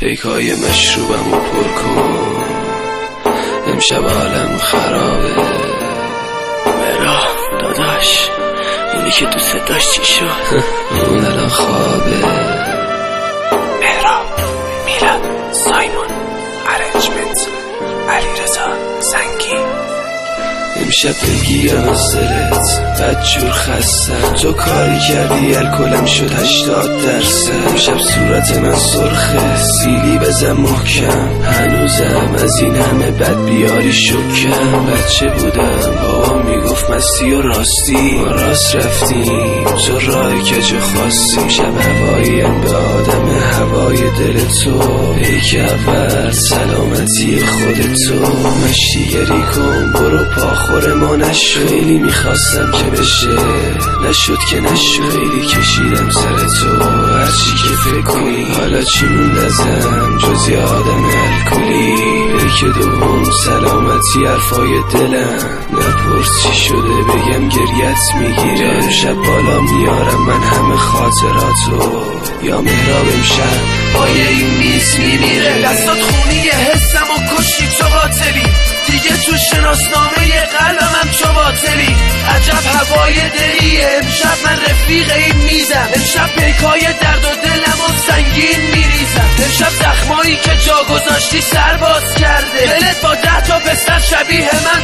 پیکای مشروبم رو پر کن، امشب عالم خرابه. مهراب داداش، اونی که دوست داشت چی شد؟ اون الان خوابه. مهراب، میلاد، سایمون، ارنجمنت، علیرضا، زنگی. امشب بگیرم از دلت، بدجور خستم. تو کاری کردی الکلم شد 80%. امشب صورت من سرخه، سیلی بزن محکم. هنوزم از این همه بد بیاری شکم. بچه بودم بابام میگفت مستی و راستی، ما راست رفتیم تو راه کجا خواستیم. شب هواییم به آدم هوای دل تو، پیک اول سلامتی خودتو. مشتیگری کن برو پاخور ما نشو. خیلی میخواستم که بشه نشد که نشو. خیلی کشیدم سر تو هرچی که فکر کنی. حالا چی موند ازم جز یه آدم الکلی؟ پیک دوم سلامتی حرفای دلم. نپرس چی شده بگم گریت میگیره. امشب بالا میارم من همه خاطراتو. یا مهراب امشب پای این میز میمیره. دستات خونی حسم و کشی تو قاتلی. دیگه تو شناسنامه قلبم تو باطلی. عجب هوای دلیه امشب من رفیق این میزم. امشب پیکای درد و دلم و سنگین میریزم. امشب زخمایی که جا گذاشتی سرباز کرده. دلت با 10 تا پسر شبیه من